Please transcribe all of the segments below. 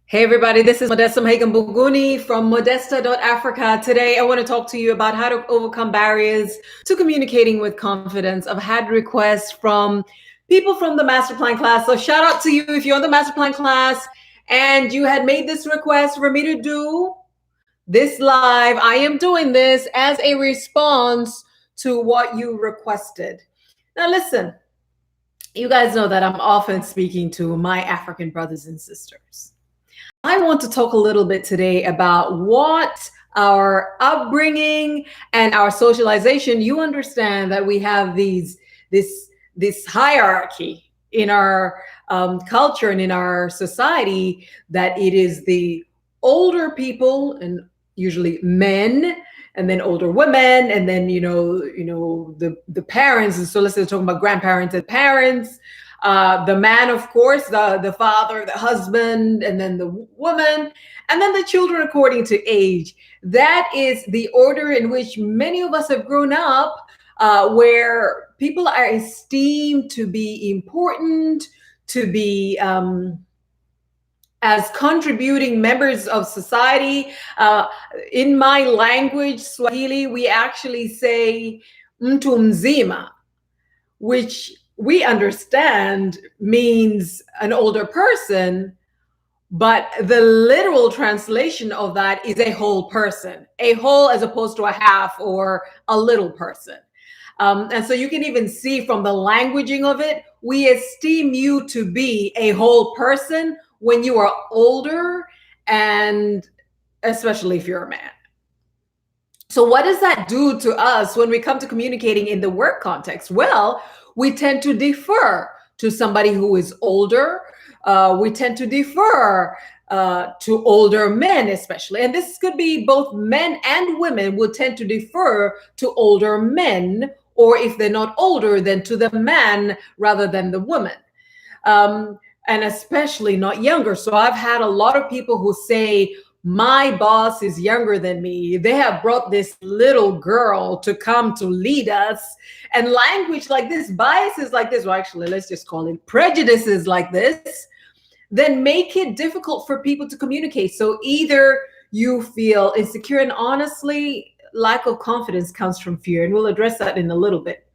Hey everybody, this is Modesta Mahegambuguni from Modesta.Africa. Today I want to talk to you about how to overcome barriers to communicating with confidence. I've had requests from people from the master plan class. So shout out to you if you're on the master plan class and you had made this request for me to do this live. I am doing this as a response to what you requested. Now listen, you guys know that I'm often speaking to my African brothers and sisters. I want to talk a little bit today about what our upbringing and our socialization. You understand that we have this hierarchy in our culture and in our society, that it is the older people, and usually men, and then older women, and then the parents. And so let's say talking about grandparents and parents. The man, of course, the father, the husband, and then the woman, and then the children according to age. That is the order in which many of us have grown up, where people are esteemed to be important, to be as contributing members of society. In my language, Swahili, we actually say mtu mzima, which we understand means an older person, but the literal translation of that is a whole person, a whole as opposed to a half or a little person. And so you can even see from the languaging of it, we esteem you to be a whole person when you are older, and especially if you're a man. So what does that do to us when we come to communicating in the work context? Well, we tend to defer to somebody who is older. We tend to defer to older men, especially. And this could be both men and women will tend to defer to older men, or if they're not older, then to the man rather than the woman. And especially not younger. So I've had a lot of people who say, my boss is younger than me. They have brought this little girl to come to lead us. And language like this, biases like this, well, actually, let's just call it prejudices like this, then make it difficult for people to communicate. So either you feel insecure, and honestly, lack of confidence comes from fear. And we'll address that in a little bit.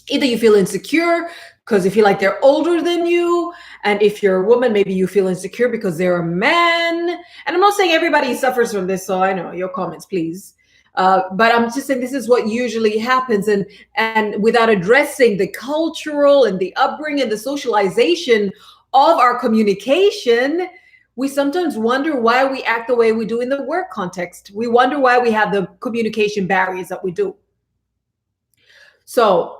Either you feel insecure because you feel like they're older than you. And if you're a woman, maybe you feel insecure because they're a man. And I'm not saying everybody suffers from this, so I know your comments, please. But I'm just saying this is what usually happens. And without addressing the cultural and the upbringing and the socialization of our communication, we sometimes wonder why we act the way we do in the work context. We wonder why we have the communication barriers that we do. So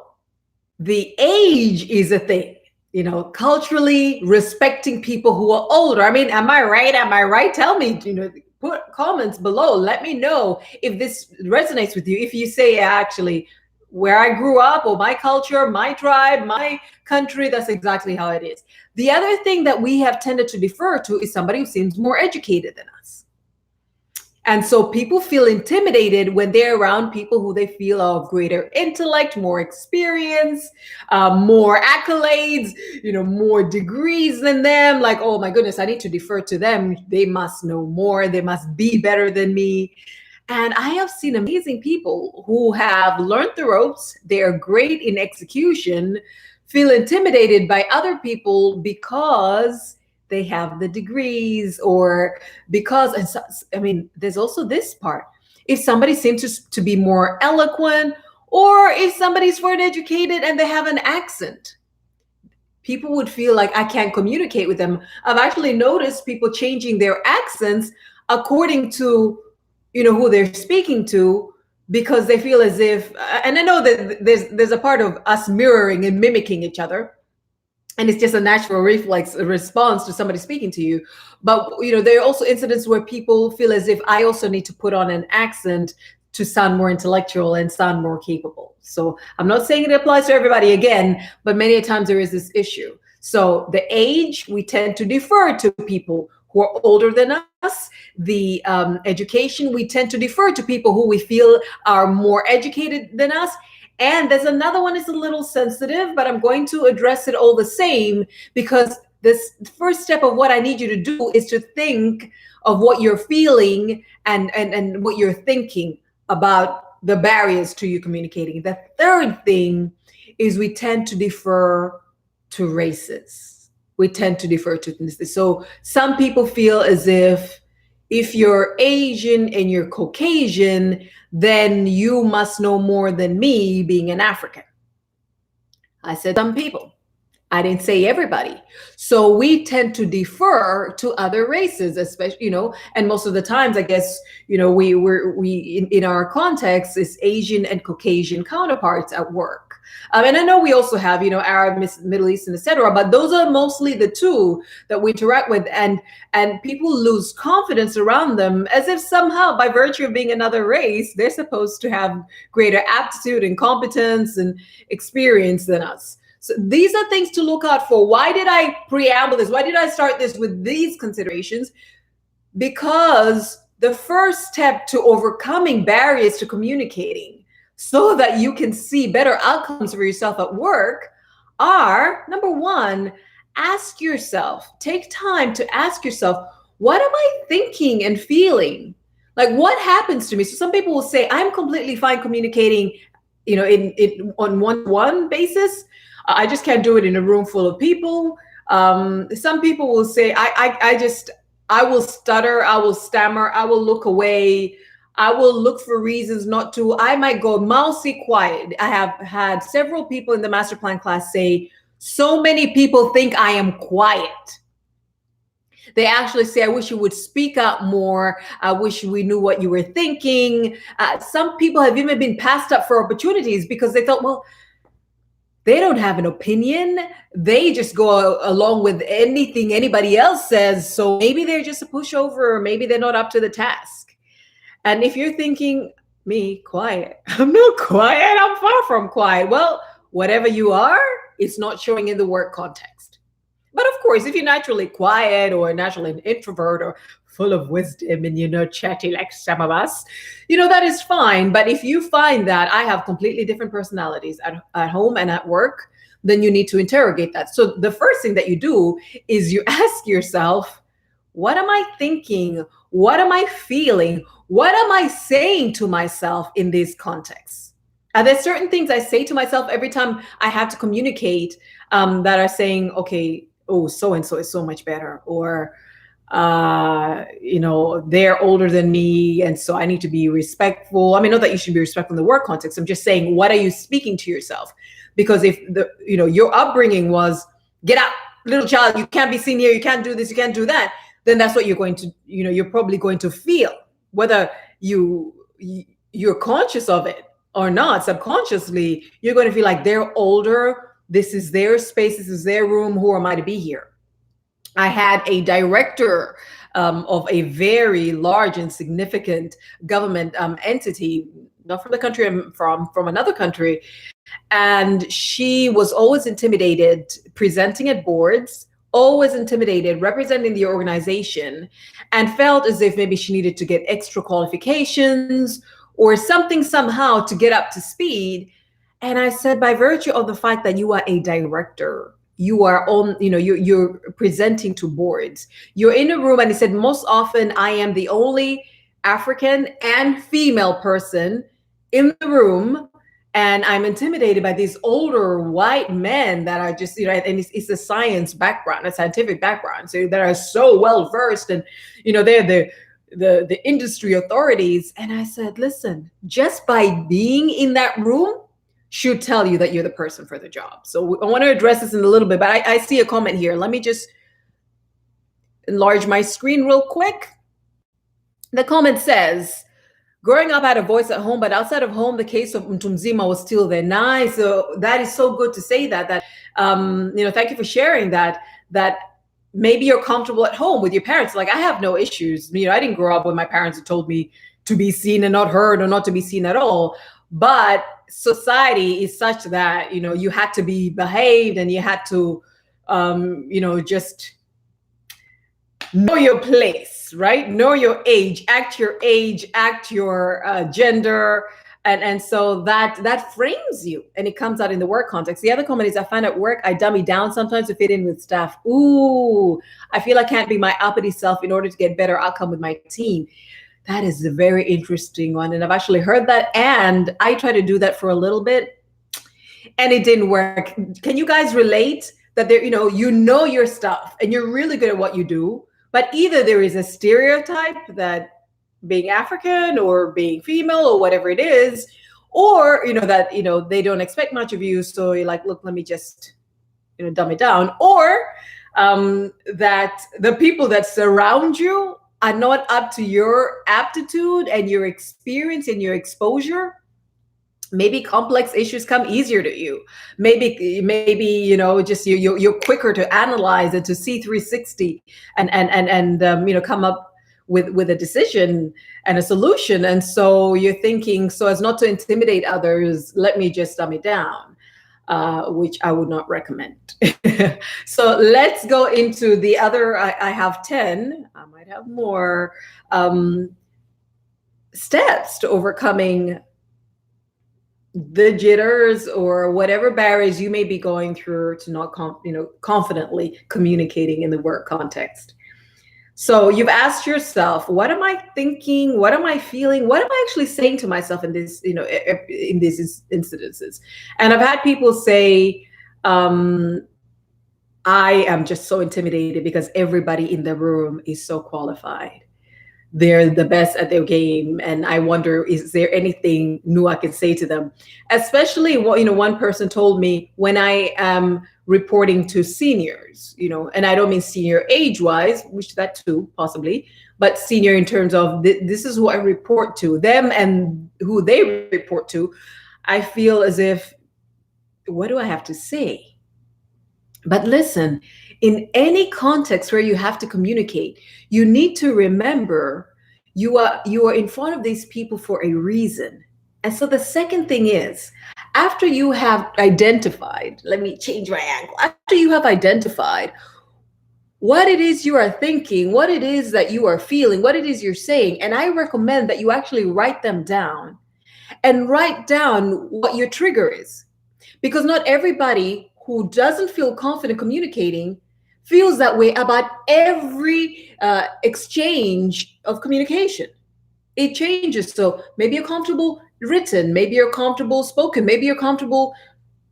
the age is a thing, culturally respecting people who are older. I mean, am I right? Am I right? Tell me, put comments below. Let me know if this resonates with you. If you say, actually, where I grew up, or my culture, my tribe, my country, that's exactly how it is. The other thing that we have tended to defer to is somebody who seems more educated than us. And so people feel intimidated when they're around people who they feel are of greater intellect, more experience, more accolades, more degrees than them. Like, oh my goodness, I need to defer to them. They must know more. They must be better than me. And I have seen amazing people who have learned the ropes. They're great in execution, feel intimidated by other people because they have the degrees, or because, there's also this part. If somebody seems to be more eloquent, or if somebody's more educated and they have an accent, people would feel like I can't communicate with them. I've actually noticed people changing their accents according to, who they're speaking to, because they feel as if, and I know that there's a part of us mirroring and mimicking each other. And it's just a natural reflex, a response to somebody speaking to you. But, there are also incidents where people feel as if I also need to put on an accent to sound more intellectual and sound more capable. So I'm not saying it applies to everybody again, but many times there is this issue. So the age, we tend to defer to people who are older than us. The education, we tend to defer to people who we feel are more educated than us. And there's another one is a little sensitive, but I'm going to address it all the same, because this first step of what I need you to do is to think of what you're feeling and what you're thinking about the barriers to you communicating. The third thing is we tend to defer to races. We tend to defer to ethnicities. So some people feel as if you're Asian and you're Caucasian, then you must know more than me being an African. I said some people. I didn't say everybody. So we tend to defer to other races, especially, and most of the times, I guess, we in our context is Asian and Caucasian counterparts at work. And I know we also have, Arab, Middle Eastern, etc. But those are mostly the two that we interact with, and people lose confidence around them as if somehow, by virtue of being another race, they're supposed to have greater aptitude and competence and experience than us. So these are things to look out for. Why did I preamble this? Why did I start this with these considerations? Because the first step to overcoming barriers to communicating so that you can see better outcomes for yourself at work are, number one, ask yourself, take time to ask yourself, what am I thinking and feeling? Like, what happens to me? So some people will say, I'm completely fine communicating, in on one-to-one basis. I just can't do it in a room full of people. Some people will say, I will stutter, I will stammer, I will look away, I will look for reasons not to. I might go mousy quiet. I have had several people in the master plan class say, so many people think I am quiet. They actually say, I wish you would speak out more. I wish we knew what you were thinking. Some people have even been passed up for opportunities because they thought, well, they don't have an opinion. They just go along with anything anybody else says. So maybe they're just a pushover, or maybe they're not up to the task. And if you're thinking, me, quiet, I'm not quiet, I'm far from quiet. Well, whatever you are, it's not showing in the work context. But of course, if you're naturally quiet or naturally an introvert or full of wisdom and, chatty like some of us, that is fine. But if you find that I have completely different personalities at home and at work, then you need to interrogate that. So the first thing that you do is you ask yourself, what am I thinking? What am I feeling? What am I saying to myself in these contexts? Are there certain things I say to myself every time I have to communicate that are saying, okay, oh, so-and-so is so much better, or, they're older than me, and so I need to be respectful. I mean, not that you should be respectful in the work context. I'm just saying, what are you speaking to yourself? Because if your upbringing was, get out, little child, you can't be seen here, you can't do this, you can't do that, then that's what you're going to, you're probably going to feel, whether you're conscious of it or not. Subconsciously, you're going to feel like they're older. This is their space. This is their room. Who am I to be here? I had a director of a very large and significant government entity, not from the country I'm from another country. And she was always intimidated presenting at boards, always intimidated representing the organization, and felt as if maybe she needed to get extra qualifications or something somehow to get up to speed. And I said, by virtue of the fact that you are a director, you are on, you're presenting to boards, you're in a room. And he said, most often I am the only African and female person in the room. And I'm intimidated by these older white men that are just, and it's a science background, a scientific background. So that are so well versed, and, they're the industry authorities. And I said, listen, just by being in that room should tell you that you're the person for the job. So I want to address this in a little bit, but I see a comment here. Let me just enlarge my screen real quick. The comment says, growing up, I had a voice at home, but outside of home, the case of Mtumzima was still there. Nice. So that is so good to say that, thank you for sharing that maybe you're comfortable at home with your parents. Like, I have no issues. I didn't grow up with my parents who told me to be seen and not heard, or not to be seen at all. But society is such that, you had to be behaved, and you had to, just know your place, right? Know your age, act your gender, And so that frames you, and it comes out in the work context. The other comment is, I find at work I dummy down sometimes to fit in with staff. Ooh, I feel I can't be my uppity self in order to get better outcome with my team. That is a very interesting one, and I've actually heard that, and I try to do that for a little bit, and it didn't work. Can you guys relate that there, you know your stuff and you're really good at what you do, but either there is a stereotype that being African or being female or whatever it is, or that they don't expect much of you, so you're like, look, let me just dumb it down, or that the people that surround you are not up to your aptitude and your experience and your exposure. Maybe complex issues come easier to you. Maybe just you're quicker to analyze it, to see 360, and come up with a decision and a solution. And so you're thinking, so as not to intimidate others, let me just dumb it down, which I would not recommend. So let's go into the other. I have 10. I might have more steps to overcoming the jitters or whatever barriers you may be going through to not confidently communicating in the work context. So you've asked yourself, what am I thinking? What am I feeling? What am I actually saying to myself in this, in these incidences? And I've had people say, I am just so intimidated because everybody in the room is so qualified. They're the best at their game, and I wonder, is there anything new I can say to them? Especially, one person told me, when I am reporting to seniors, and I don't mean senior age-wise, which that too, possibly, but senior in terms of this is who I report to, them and who they report to, I feel as if, what do I have to say? But listen, in any context where you have to communicate, you need to remember you are in front of these people for a reason. And so the second thing is, after you have identified, let me change my angle, after you have identified what it is you are thinking, what it is that you are feeling, what it is you're saying, and I recommend that you actually write them down and write down what your trigger is. Because not everybody who doesn't feel confident communicating feels that way about every exchange of communication. It changes. So maybe you're comfortable written, maybe you're comfortable spoken, maybe you're comfortable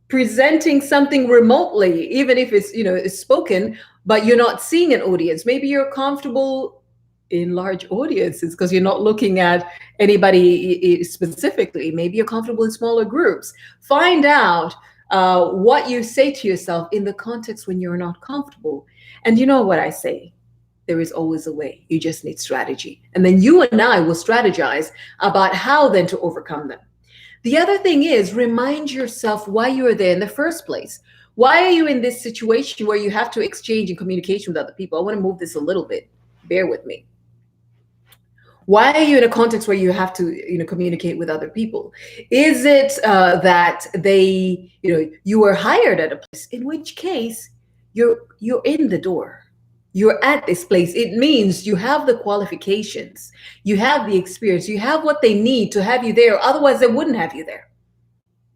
presenting something remotely, even if it's spoken, but you're not seeing an audience. Maybe you're comfortable in large audiences because you're not looking at anybody specifically. Maybe you're comfortable in smaller groups. Find out what you say to yourself in the context when you're not comfortable. And you know what I say? There is always a way. You just need strategy. And then you and I will strategize about how then to overcome them. The other thing is, remind yourself why you are there in the first place. Why are you in this situation where you have to exchange in communication with other people? I want to move this a little bit. Bear with me. Why are you in a context where you have to, communicate with other people? Is it that you were hired at a place, in which case you're in the door, you're at this place? It means you have the qualifications, you have the experience, you have what they need to have you there. Otherwise, they wouldn't have you there.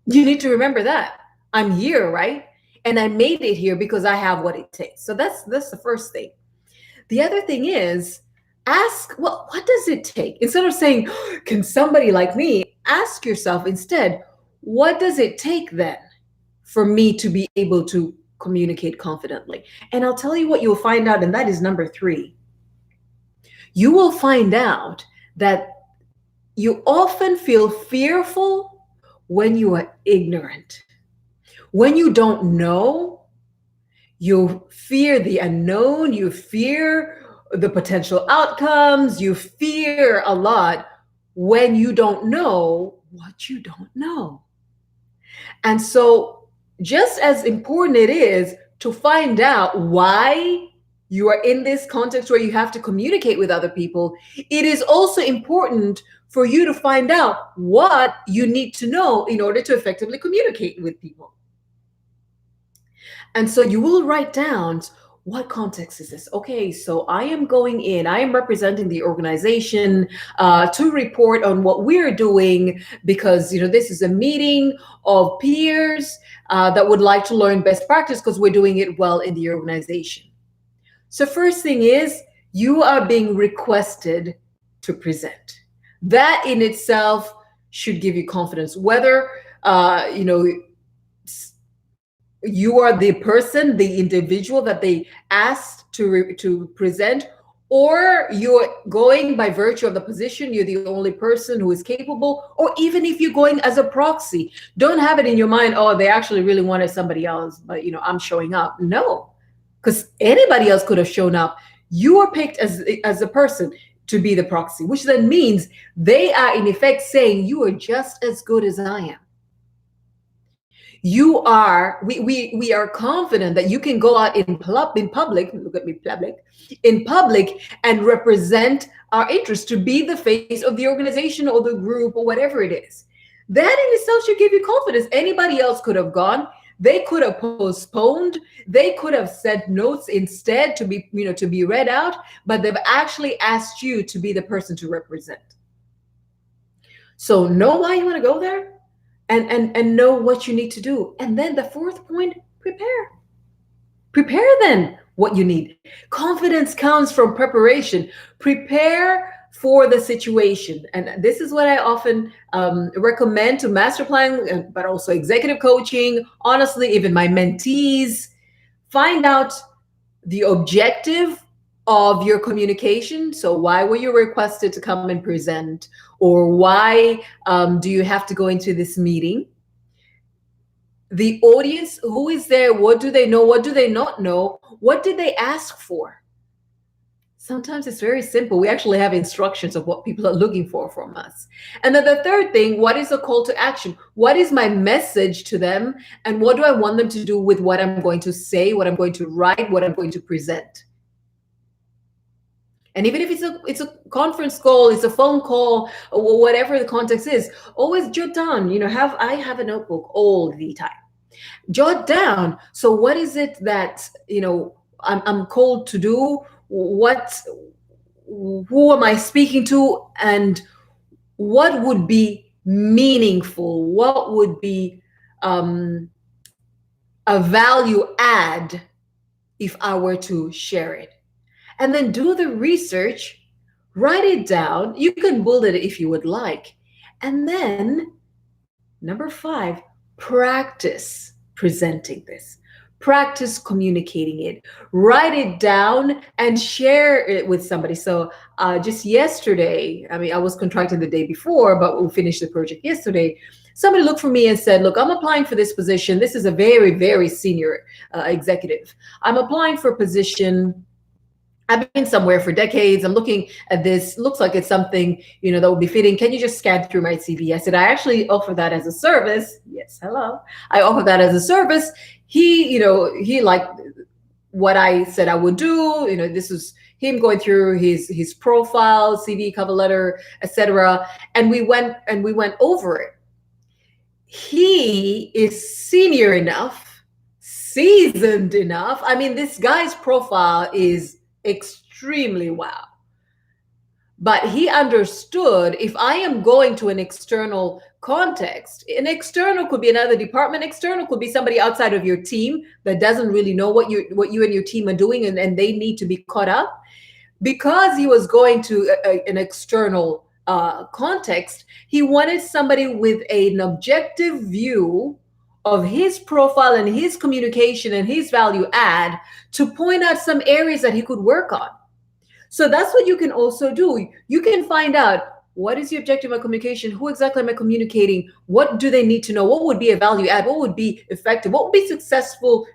You need to remember that I'm here, right? And I made it here because I have what it takes. So that's the first thing. The other thing is, ask, well, what does it take? Instead of saying, can somebody like me, ask yourself instead, what does it take then for me to be able to communicate confidently? And I'll tell you what you'll find out, and that is number 3. You will find out that you often feel fearful when you are ignorant. When you don't know, you fear the unknown, you fear the potential outcomes, you fear a lot when you don't know what you don't know. And so just as important it is to find out why you are in this context where you have to communicate with other people, it is also important for you to find out what you need to know in order to effectively communicate with people. And so you will write down what context is this? Okay, so I am going in, I am representing the organization to report on what we're doing because, this is a meeting of peers that would like to learn best practice because we're doing it well in the organization. So, first thing is, you are being requested to present. That in itself should give you confidence, whether, you are the person, the individual that they asked to present, or you're going by virtue of the position, you're the only person who is capable, or even if you're going as a proxy. Don't have it in your mind, oh, they actually really wanted somebody else, but I'm showing up. No, because anybody else could have shown up. You are picked as a person to be the proxy, which then means they are in effect saying you are just as good as I am. We are confident that you can go out in public, look at me, in public, and represent our interests, to be the face of the organization or the group or whatever it is. That in itself should give you confidence. Anybody else could have gone. They could have postponed. They could have sent notes instead to be read out, but they've actually asked you to be the person to represent. So know why you want to go there. And know what you need to do. And then the fourth point, prepare then what you need. Confidence comes from preparation. Prepare for the situation. And this is what I often recommend to master plan, but also executive coaching, honestly, even my mentees. Find out the objective of your communication. So why were you requested to come and present? Or why do you have to go into this meeting? The audience, who is there? What do they know? What do they not know? What did they ask for? Sometimes it's very simple. We actually have instructions of what people are looking for from us. And then the third thing, what is the call to action? What is my message to them? And what do I want them to do with what I'm going to say, what I'm going to write, what I'm going to present? And even if it's a conference call, it's a phone call, or whatever the context is, always jot down. I have a notebook all the time. Jot down. So what is it that I'm called to do? Who am I speaking to, and what would be meaningful? What would be a value add if I were to share it? And then do the research, write it down. You can bullet it if you would like. And then, number 5, practice presenting this. Practice communicating it. Write it down and share it with somebody. So just yesterday, I was contracted the day before, but we finished the project yesterday. Somebody looked for me and said, look, I'm applying for this position. This is a very, very senior executive. I'm applying for a position. I've been somewhere for decades. I'm looking at this. Looks like it's something, that would be fitting. Can you just scan through my CV? I said, I actually offer that as a service. Yes, hello. I offer that as a service. He liked what I said I would do. This was him going through his profile, CV, cover letter, etc. And we went over it. He is senior enough, seasoned enough. This guy's profile is extremely wow. But he understood, if I am going to an external context, an external could be another department, external could be somebody outside of your team that doesn't really know what you and your team are doing, and they need to be caught up. Because he was going to an external context, he wanted somebody with an objective view of his profile and his communication and his value add to point out some areas that he could work on. So that's what you can also do. You can find out, what is the objective of communication? Who exactly am I communicating? What do they need to know? What would be a value add? What would be effective? What would be successful,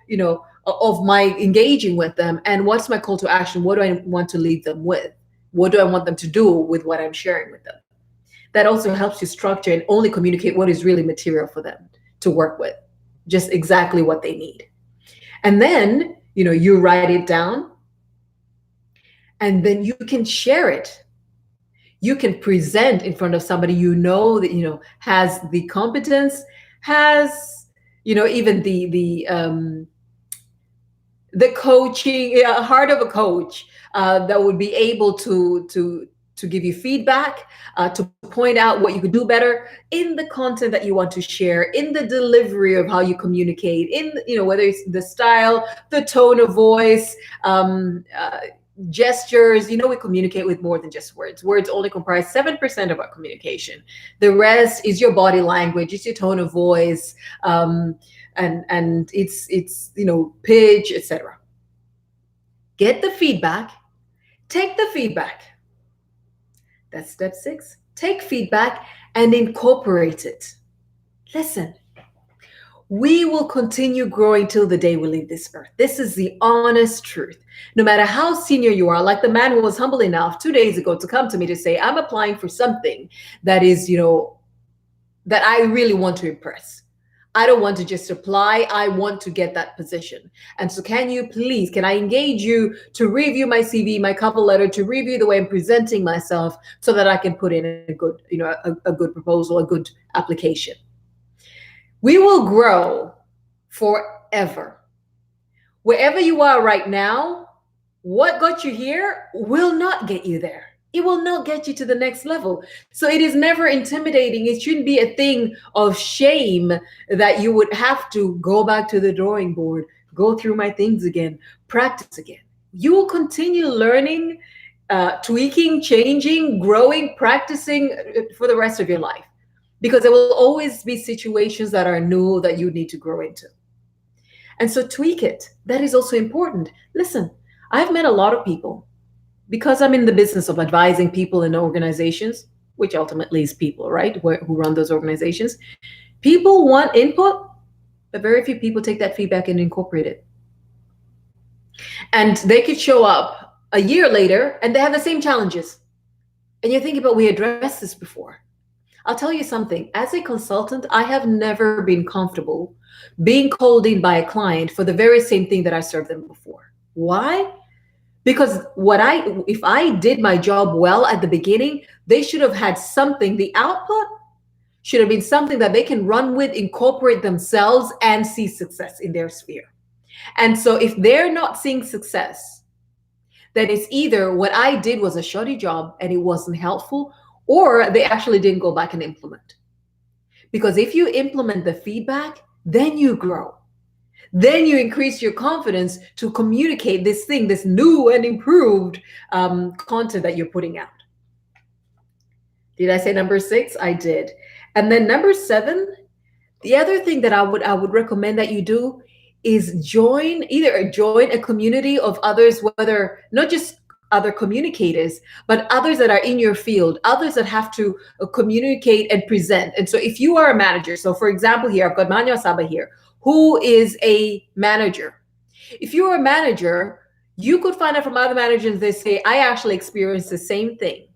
of my engaging with them? And what's my call to action? What do I want to leave them with? What do I want them to do with what I'm sharing with them? That also helps you structure and only communicate what is really material for them to work with, just exactly what they need. And then, you write it down, and then you can share it. You can present in front of somebody that has the competence, has even the coaching, heart of a coach, that would be able to give you feedback, to point out what you could do better in the content that you want to share, in the delivery of how you communicate, in, whether it's the style, the tone of voice, gestures. We communicate with more than just words. Words only comprise 7% of our communication. The rest is your body language, it's your tone of voice, and it's pitch, etc. Get the feedback, take the feedback. That's step 6. Take feedback and incorporate it. Listen, we will continue growing till the day we leave this earth. This is the honest truth. No matter how senior you are, like the man who was humble enough 2 days ago to come to me to say, I'm applying for something that is, that I really want to impress. I don't want to just apply. I want to get that position. And so can I engage you to review my CV, my cover letter, to review the way I'm presenting myself so that I can put in a good, a good proposal, a good application. We will grow forever. Wherever you are right now, what got you here will not get you there. It will not get you to the next level. So it is never intimidating. It shouldn't be a thing of shame that you would have to go back to the drawing board, go through my things again, practice again. You will continue learning, tweaking, changing, growing, practicing for the rest of your life, because there will always be situations that are new that you need to grow into. And so tweak it. That is also important. Listen, I've met a lot of people, because I'm in the business of advising people in organizations, which ultimately is people, right, who run those organizations. People want input, but very few people take that feedback and incorporate it. And they could show up a year later and they have the same challenges. And you're thinking, but we addressed this before. I'll tell you something. As a consultant, I have never been comfortable being called in by a client for the very same thing that I served them before. Why? Because if I did my job well at the beginning, they should have had something. The output should have been something that they can run with, incorporate themselves, and see success in their sphere. And so if they're not seeing success, then it's either what I did was a shoddy job and it wasn't helpful, or they actually didn't go back and implement. Because if you implement the feedback, then you grow. Then you increase your confidence to communicate this thing, this new and improved content that you're putting out. Did I say number 6? I did. And then number 7, the other thing that I would recommend that you do is join a community of others, whether not just other communicators, but others that are in your field, others that have to communicate and present. And so if you are a manager, so for example, here, I've got Manya Saba here, who is a manager. If you're a manager, you could find out from other managers, they say, I actually experienced the same thing.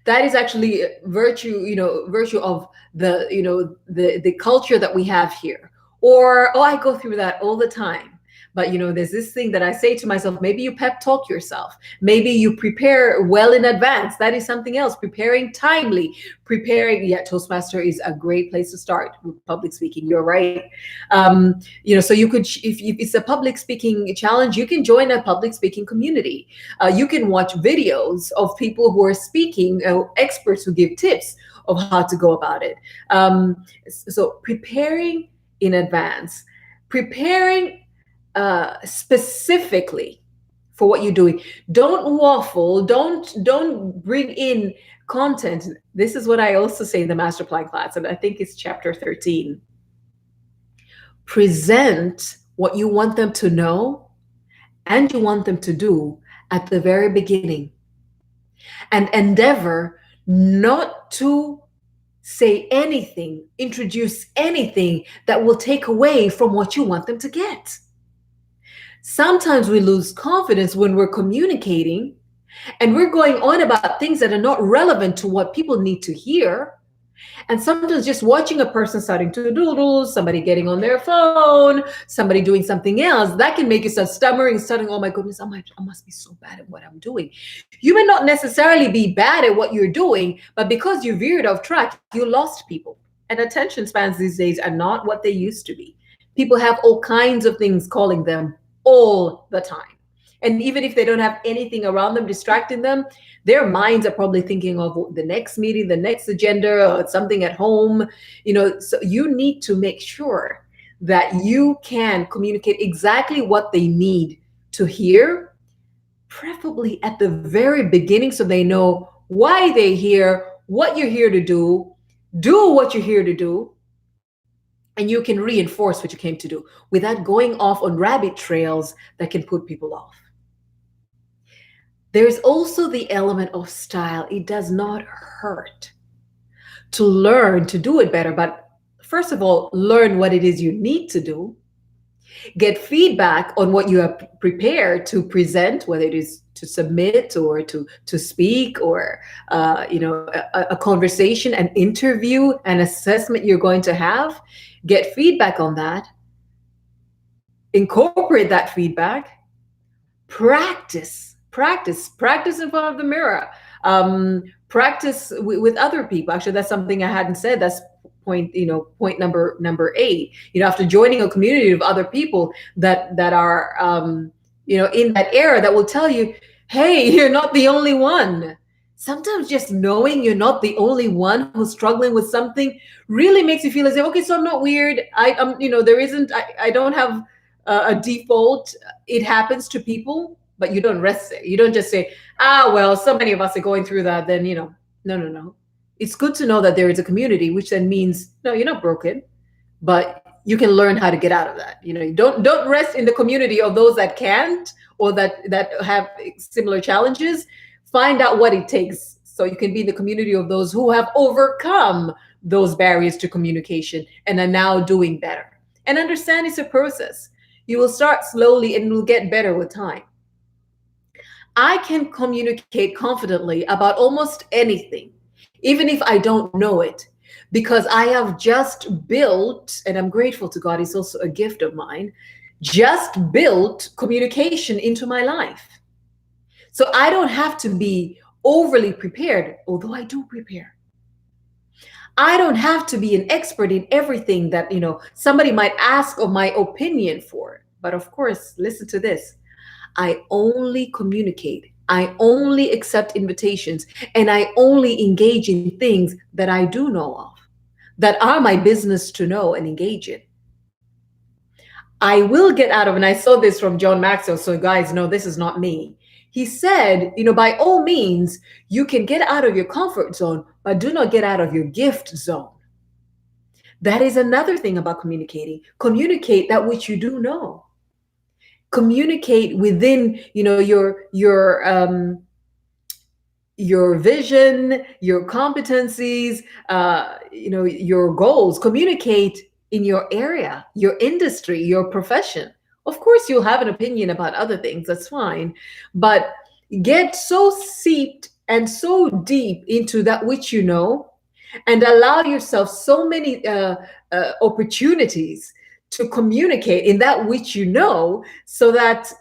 That is actually virtue of the culture that we have here. Or, I go through that all the time. But, there's this thing that I say to myself, maybe you pep talk yourself. Maybe you prepare well in advance. That is something else. Preparing timely. Toastmaster is a great place to start with public speaking. You're right. So you could, if it's a public speaking challenge, you can join a public speaking community. You can watch videos of people who are speaking, experts who give tips of how to go about it. So preparing in advance, preparing specifically for what you're doing. Don't waffle. Don't bring in content. This is what I also say in the master plan class, and I think it's chapter 13. Present what you want them to know and you want them to do at the very beginning, and endeavor not to say anything, introduce anything that will take away from what you want them to get. Sometimes we lose confidence when we're communicating and we're going on about things that are not relevant to what people need to hear. And sometimes just watching a person starting to doodle, somebody getting on their phone, somebody doing something else, that can make you start stammering, starting, oh my goodness, I must be so bad at what I'm doing. You may not necessarily be bad at what you're doing, but because you veered off track, you lost people. And attention spans these days are not what they used to be. People have all kinds of things calling them all the time. And even if they don't have anything around them distracting them, their minds are probably thinking of the next meeting, the next agenda, or something at home. So you need to make sure that you can communicate exactly what they need to hear, preferably at the very beginning, so they know why they're here, what you're here to do what you're here to do, and you can reinforce what you came to do without going off on rabbit trails that can put people off. There's also the element of style. It does not hurt to learn to do it better, but first of all, learn what it is you need to do. Get feedback on what you have prepared to present, whether it is to submit or to speak, or a conversation, an interview, an assessment you're going to have. Get feedback on that. Incorporate that feedback. Practice in front of the mirror. Practice with other people. Actually, that's something I hadn't said. That's point number 8. After joining a community of other people that are in that era, that will tell you, hey, you're not the only one. Sometimes just knowing you're not the only one who's struggling with something really makes you feel as if, okay, so I'm not weird. I don't have a default. It happens to people, but you don't rest there. You don't just say, well, so many of us are going through that. Then, no. It's good to know that there is a community, which then means, no, you're not broken, but you can learn how to get out of that. Don't rest in the community of those that can't, or that have similar challenges. Find out what it takes so you can be in the community of those who have overcome those barriers to communication and are now doing better. And understand it's a process. You will start slowly and it will get better with time. I can communicate confidently about almost anything, even if I don't know it, because I have just built, and I'm grateful to God, it's also a gift of mine, just built communication into my life. So I don't have to be overly prepared, although I do prepare. I don't have to be an expert in everything that, somebody might ask of my opinion for. But of course, listen to this. I only communicate. I only accept invitations, and I only engage in things that I do know of, that are my business to know and engage in. I will get out of, and I saw this from John Maxwell, so guys know this is not me. He said, by all means, you can get out of your comfort zone, but do not get out of your gift zone. That is another thing about communicating. Communicate that which you do know. Communicate within, your vision, your competencies, your goals. Communicate in your area, your industry, your profession. Of course, you'll have an opinion about other things. That's fine. But get so seeped and so deep into that which you know, and allow yourself so many opportunities to communicate in that which you know, so that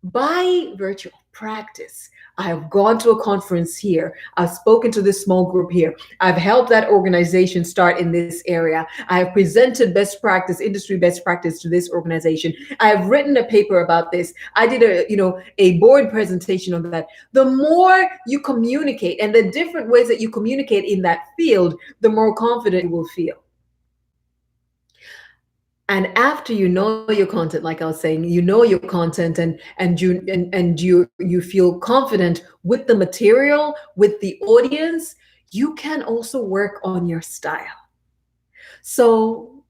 by virtue of practice, I have gone to a conference here. I've spoken to this small group here. I've helped that organization start in this area. I have presented best practice, industry best practice to this organization. I have written a paper about this. I did a board presentation on that. The more you communicate and the different ways that you communicate in that field, the more confident you will feel. And after you know your content, like I was saying, you know your content, and you feel confident with the material, with the audience, you can also work on your style. So,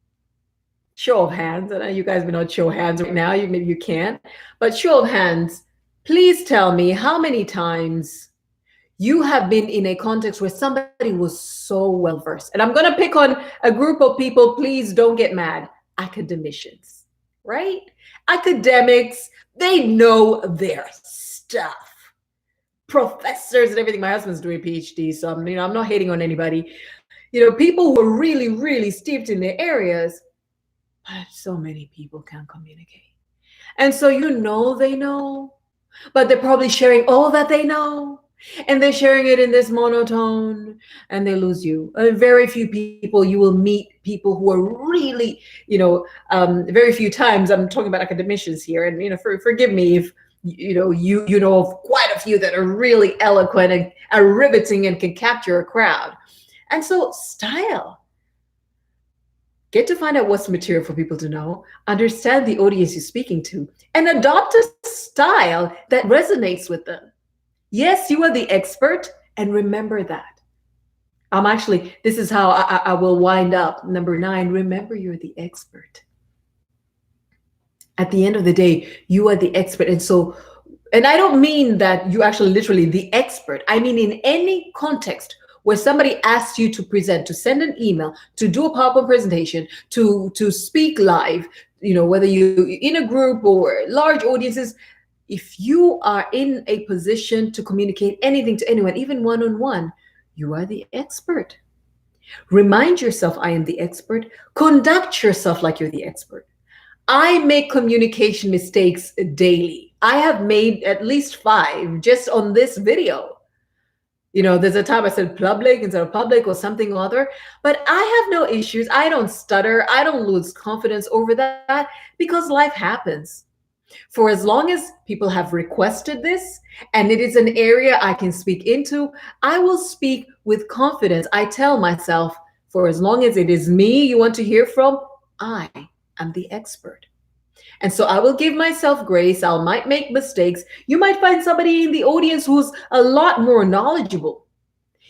show of hands, and you guys may not show hands right now, maybe you can't, but show of hands, please tell me how many times you have been in a context where somebody was so well versed. And I'm going to pick on a group of people, please don't get mad. Academicians, right? Academics, they know their stuff. Professors and everything. My husband's doing a PhD, so I'm not hating on anybody. People who are really, really steeped in their areas, but so many people can't communicate. And so they know, but they're probably sharing all that they know. And they're sharing it in this monotone, and they lose you. Very few people, you will meet people who are really, very few times. I'm talking about academicians here, and forgive me if you know of quite a few that are really eloquent and are riveting and can capture a crowd. And so style. Get to find out what's material for people to know, understand the audience you're speaking to, and adopt a style that resonates with them. Yes, you are the expert, and remember that. This is how I will wind up. Number 9, remember you're the expert. At the end of the day, you are the expert. And I don't mean that you actually literally the expert. I mean, in any context where somebody asks you to present, to send an email, to do a PowerPoint presentation, to speak live, whether you in a group or large audiences, if you are in a position to communicate anything to anyone, even one-on-one, you are the expert. Remind yourself, I am the expert. Conduct yourself like you're the expert. I make communication mistakes daily. I have made at least 5 just on this video. There's a time I said public instead of public or something or other, but I have no issues. I don't stutter. I don't lose confidence over that because life happens. For as long as people have requested this and it is an area I can speak into, I will speak with confidence. I tell myself, for as long as it is me you want to hear from, I am the expert. And so I will give myself grace. I might make mistakes. You might find somebody in the audience who's a lot more knowledgeable.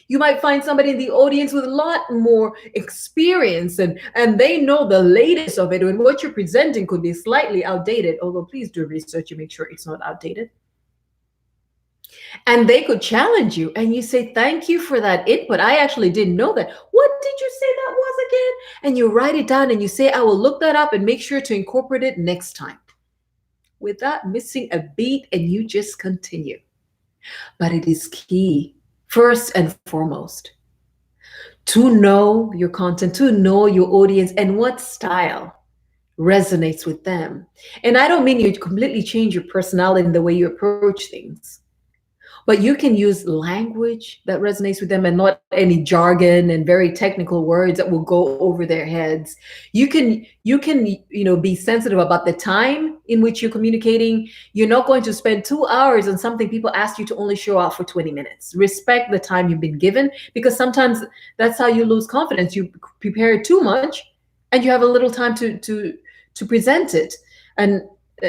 You might find somebody in the audience with a lot more experience and they know the latest of it, and what you're presenting could be slightly outdated, although please do research and make sure it's not outdated. And they could challenge you and you say, thank you for that input. I actually didn't know that. What did you say that was again? And you write it down and you say, I will look that up and make sure to incorporate it next time, without missing a beat, and you just continue. But it is key, first and foremost, to know your content, to know your audience and what style resonates with them. And I don't mean you completely change your personality in the way you approach things, but you can use language that resonates with them and not any jargon and very technical words that will go over their heads. You can be sensitive about the time in which you're communicating. You're not going to spend 2 hours on something people ask you to only show up for 20 minutes. Respect the time you've been given, because sometimes that's how you lose confidence. You prepare too much and you have a little time to present it. And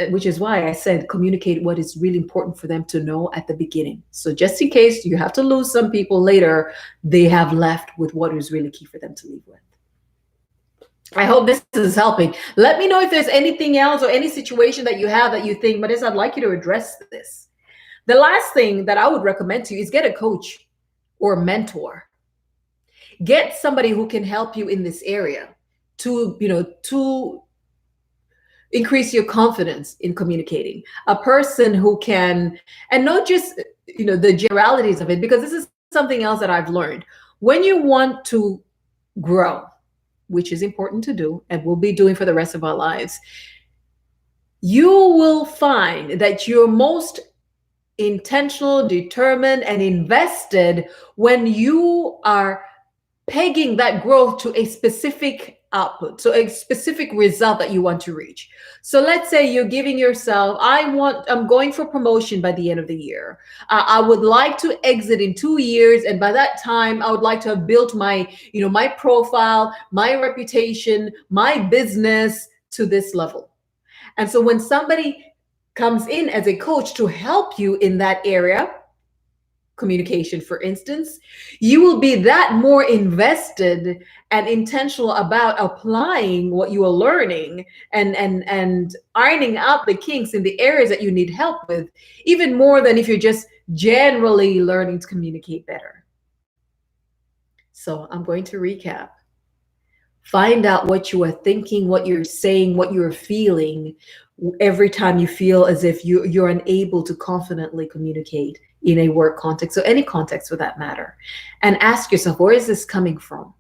which is why I said communicate what is really important for them to know at the beginning. So just in case you have to lose some people later, they have left with what is really key for them to leave with. I hope this is helping. Let me know if there's anything else or any situation that you have that you think, Marissa, I'd like you to address this. The last thing that I would recommend to you is get a coach or a mentor. Get somebody who can help you in this area to increase your confidence in communicating. A person who can, and not just, the generalities of it, because this is something else that I've learned. When you want to grow, which is important to do and we'll be doing for the rest of our lives, you will find that you're most intentional, determined, and invested when you are pegging that growth to a specific output, so a specific result that you want to reach. So let's say you're giving yourself, I'm going for promotion by the end of the year. I would like to exit in 2 years, and by that time I would like to have built my my profile, my reputation, my business to this level. And so when somebody comes in as a coach to help you in that area, communication, for instance, you will be that more invested and intentional about applying what you are learning and ironing out the kinks in the areas that you need help with, even more than if you're just generally learning to communicate better. So I'm going to recap. Find out what you are thinking, what you're saying, what you're feeling every time you feel as if you're unable to confidently communicate in a work context, or any context for that matter. And ask yourself, where is this coming from?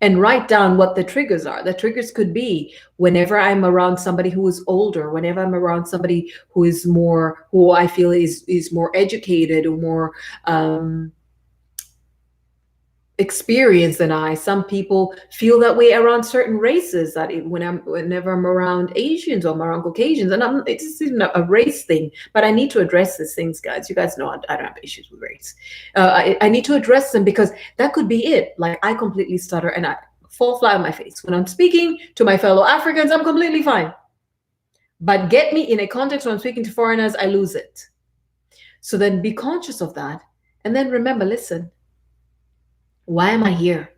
And write down what the triggers are. The triggers could be whenever I'm around somebody who is older, whenever I'm around somebody who is more, who I feel is more educated or more experience than I. Some people feel that way around certain races. That whenever I'm around Asians or I'm around Caucasians, and it's isn't a race thing, but I need to address these things, guys. You guys know I don't have issues with race. I need to address them because that could be it. Like I completely stutter and I fall flat on my face when I'm speaking to my fellow Africans. I'm completely fine, but get me in a context where I'm speaking to foreigners, I lose it. So then be conscious of that, and then remember, listen. Why am I here?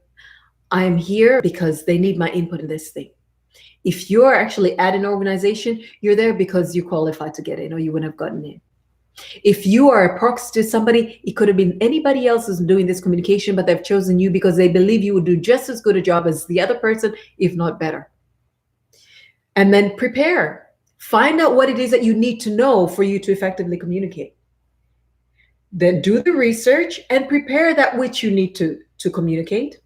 I'm here because they need my input in this thing. If you're actually at an organization, you're there because you qualified to get in or you wouldn't have gotten in. If you are a proxy to somebody, it could have been anybody else who's doing this communication, but they've chosen you because they believe you would do just as good a job as the other person, if not better. And then prepare. Find out what it is that you need to know for you to effectively communicate. Then do the research and prepare that which you need to communicate.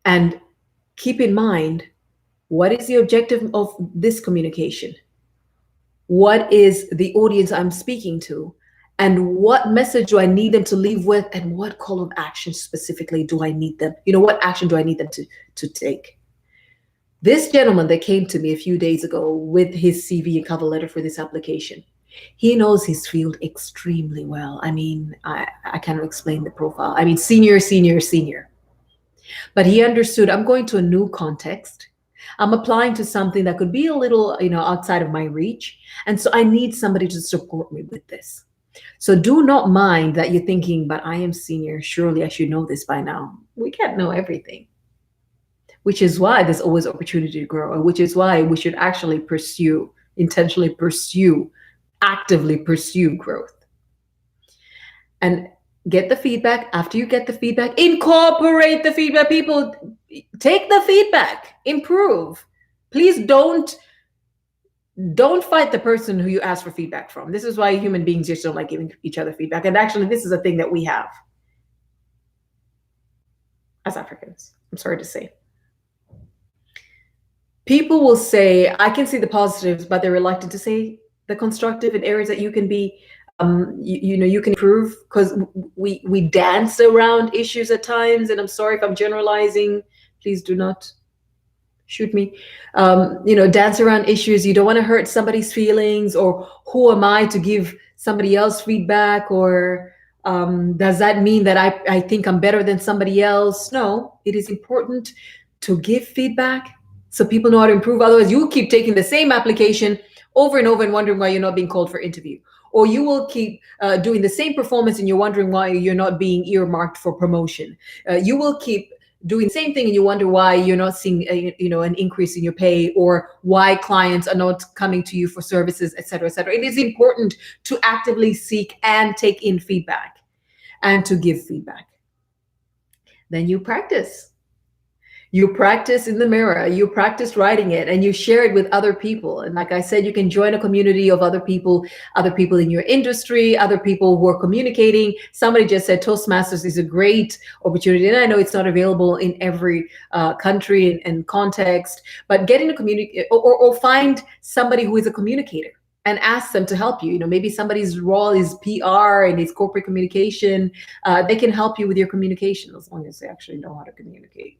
And keep in mind, what is the objective of this communication? What is the audience I'm speaking to? And what message do I need them to leave with? And what call of action specifically do I need them? What action do I need them to take? This gentleman that came to me a few days ago with his CV and cover letter for this application, he knows his field extremely well. I mean, I cannot explain the profile. I mean, senior. But he understood, I'm going to a new context. I'm applying to something that could be a little, outside of my reach. And so I need somebody to support me with this. So do not mind that you're thinking, but I am senior. Surely I should know this by now. We can't know everything. Which is why there's always opportunity to grow, and which is why we should actually actively pursue growth. And get the feedback. After you get the feedback, incorporate the feedback. People, take the feedback, improve. Please don't fight the person who you ask for feedback from. This is why human beings just don't like giving each other feedback. And actually, this is a thing that we have as Africans, I'm sorry to say. People will say, I can see the positives, but they're reluctant to say the constructive in areas that you can be, you can improve, because we dance around issues at times. And I'm sorry if I'm generalizing, please do not shoot me. Dance around issues. You don't want to hurt somebody's feelings, or who am I to give somebody else feedback, or does that mean that I think I'm better than somebody else? No, it is important to give feedback so people know how to improve. Otherwise, you keep taking the same application over and over and wondering why you're not being called for interview. Or you will keep doing the same performance and you're wondering why you're not being earmarked for promotion. You will keep doing the same thing and you wonder why you're not seeing an increase in your pay, or why clients are not coming to you for services, et cetera, et cetera. It is important to actively seek and take in feedback and to give feedback. Then you practice. You practice in the mirror, you practice writing it, and you share it with other people. And like I said, you can join a community of other people in your industry, other people who are communicating. Somebody just said Toastmasters is a great opportunity. And I know it's not available in every country and context, but get in a community, or find somebody who is a communicator and ask them to help you. Maybe somebody's role is PR and is corporate communication. They can help you with your communication as long as they actually know how to communicate.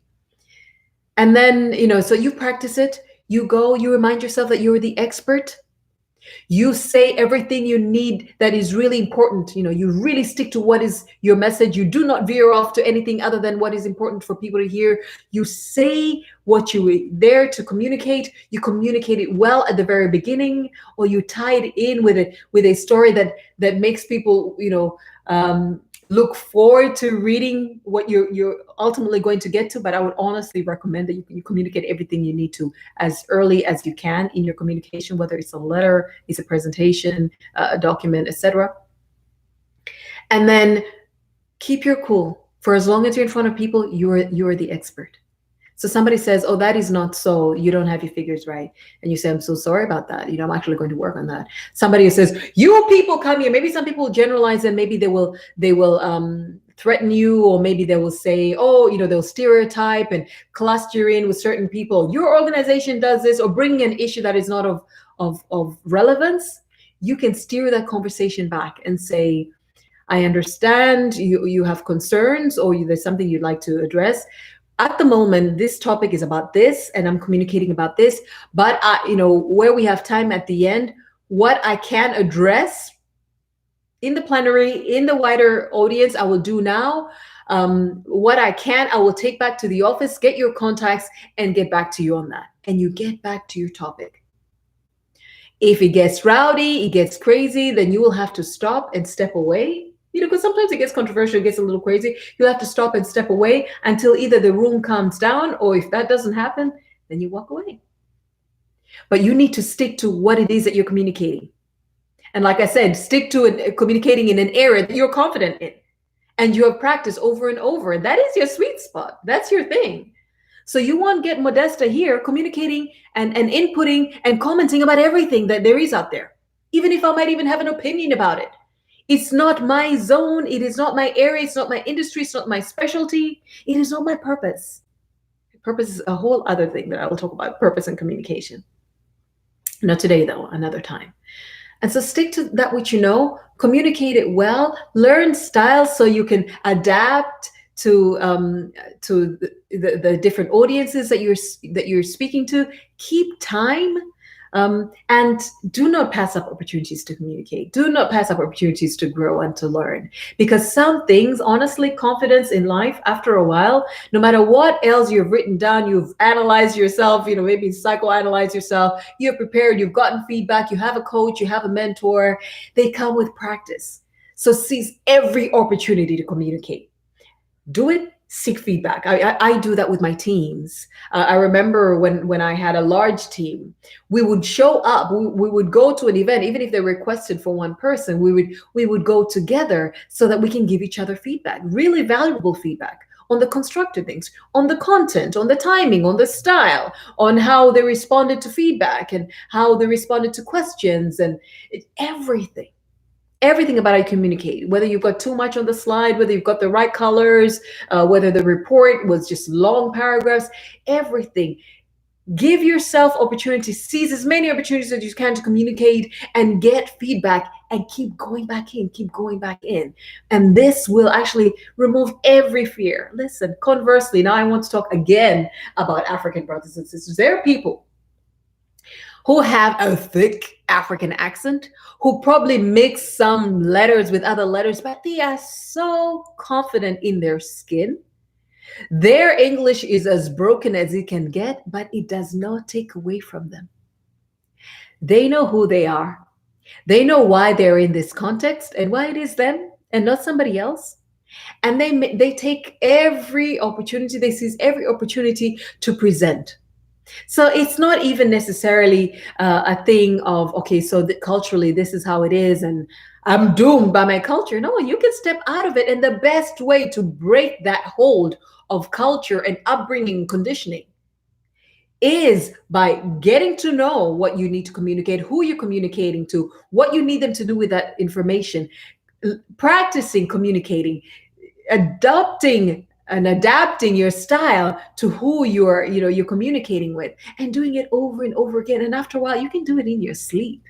And then, so you practice it, you go, you remind yourself that you're the expert. You say everything you need that is really important. You really stick to what is your message. You do not veer off to anything other than what is important for people to hear. You say what you were there to communicate. You communicate it well at the very beginning, or you tie it in with a story that makes people, look forward to reading what you're ultimately going to get to. But I would honestly recommend that you communicate everything you need to as early as you can in your communication, whether it's a letter, it's a presentation, a document, etc. And then keep your cool. For as long as you're in front of people, you're the expert. So somebody says, oh, that is not so, you don't have your figures right. And you say, I'm so sorry about that. I'm actually going to work on that. Somebody says, you people come here. Maybe some people will generalize, and maybe they will threaten you, or maybe they will say, oh, they'll stereotype and cluster in with certain people. Your organization does this, or bring an issue that is not of relevance. You can steer that conversation back and say, I understand you have concerns, or there's something you'd like to address. At the moment, this topic is about this, and I'm communicating about this. But where we have time at the end, what I can address in the plenary, in the wider audience, I will do now. What I can, I will take back to the office, get your contacts, and get back to you on that. And you get back to your topic. If it gets rowdy, it gets crazy, then you will have to stop and step away. Because sometimes it gets controversial, it gets a little crazy. You'll have to stop and step away until either the room calms down, or if that doesn't happen, then you walk away. But you need to stick to what it is that you're communicating. And like I said, stick to it, communicating in an area that you're confident in and you have practiced over and over. And that is your sweet spot. That's your thing. So you want to get Modesta here communicating and inputting and commenting about everything that there is out there, even if I might even have an opinion about it. It's not my zone. It is not my area. It's not my industry. It's not my specialty. It is not my purpose. Purpose is a whole other thing that I will talk about, purpose and communication. Not today, though, another time. And so stick to that which you know, communicate it well, learn styles so you can adapt to the different audiences that you're speaking to. Keep time. And do not pass up opportunities to communicate. Do not pass up opportunities to grow and to learn. Because some things, honestly, confidence in life, after a while, no matter what else you've written down, you've analyzed yourself, maybe psychoanalyze yourself, you're prepared, you've gotten feedback, you have a coach, you have a mentor, they come with practice. So seize every opportunity to communicate. Do it. Seek feedback. I do that with my teams. I remember when I had a large team, we would show up. We would go to an event, even if they requested for one person. We would go together so that we can give each other feedback, really valuable feedback on the constructive things, on the content, on the timing, on the style, on how they responded to feedback and how they responded to questions, and everything. Everything about how you communicate, whether you've got too much on the slide, whether you've got the right colors, whether the report was just long paragraphs, everything. Give yourself opportunities, seize as many opportunities as you can to communicate and get feedback, and keep going back in. And this will actually remove every fear. Listen, conversely, now I want to talk again about African brothers and sisters. There are people who have a thick African accent, who probably mix some letters with other letters, but they are so confident in their skin. Their English is as broken as it can get, but it does not take away from them. They know who they are. They know why they're in this context and why it is them and not somebody else. And they take every opportunity, they seize every opportunity to present. So it's not even necessarily a thing of, okay, so culturally, this is how it is, and I'm doomed by my culture. No, you can step out of it. And the best way to break that hold of culture and upbringing conditioning is by getting to know what you need to communicate, who you're communicating to, what you need them to do with that information, practicing communicating, adopting and adapting your style to who you're communicating with, and doing it over and over again. And after a while, you can do it in your sleep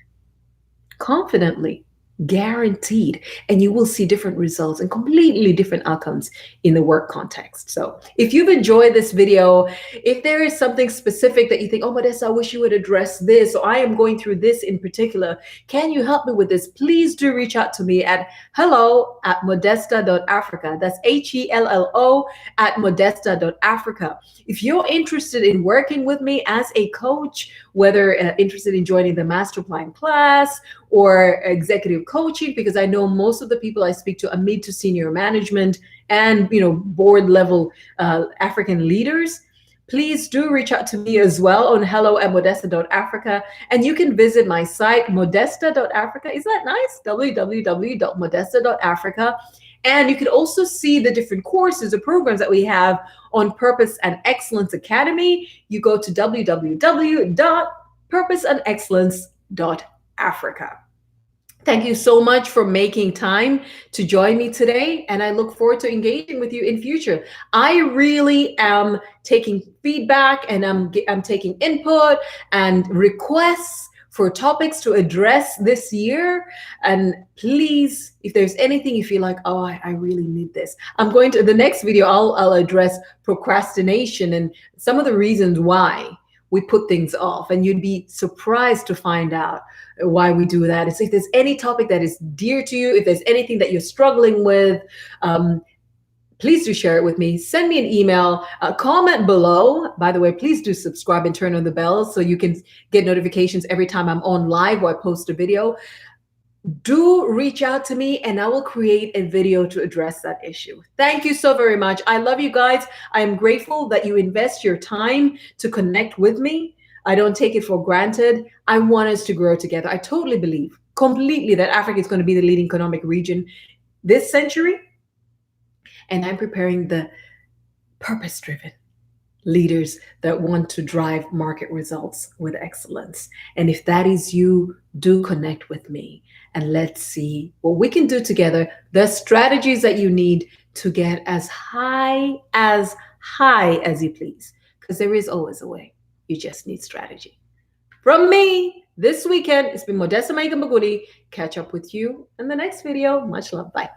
confidently, guaranteed, and you will see different results and completely different outcomes in the work context. So if you've enjoyed this video, if there is something specific that you think, oh, Modesta, I wish you would address this, or I am going through this in particular, can you help me with this? Please do reach out to me at hello@modesta.africa. That's HELLO@modesta.africa. If you're interested in working with me as a coach, whether interested in joining the master plan class or executive coaching, because I know most of the people I speak to are mid to senior management and board level African leaders, please do reach out to me as well on hello@modesta.africa. And you can visit my site, modesta.africa. Is that nice? www.modesta.africa. And you can also see the different courses or programs that we have on Purpose and Excellence Academy. You go to www.purposeandexcellence.africa. Thank you so much for making time to join me today, and I look forward to engaging with you in future. I really am taking feedback, and I'm taking input and requests for topics to address this year. And please, if there's anything you feel like, oh, I really need this, I'm going to, the next video, I'll address procrastination and some of the reasons why we put things off. And you'd be surprised to find out why we do that. It's if there's any topic that is dear to you, if there's anything that you're struggling with, please do share it with me. Send me an email, comment below. By the way, please do subscribe and turn on the bell so you can get notifications every time I'm on live or I post a video. Do reach out to me and I will create a video to address that issue. Thank you so very much. I love you guys. I am grateful that you invest your time to connect with me. I don't take it for granted. I want us to grow together. I totally believe completely that Africa is going to be the leading economic region this century. And I'm preparing the purpose-driven leaders that want to drive market results with excellence. And if that is you, do connect with me and let's see what we can do together, the strategies that you need to get as high as you please, because there is always a way. You just need strategy. From me this weekend, it's been Modesta Maiga Magudi. Catch up with you in the next video. Much love. Bye.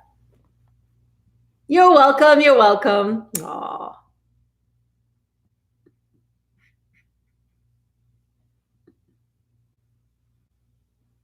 You're welcome. You're welcome. Aww.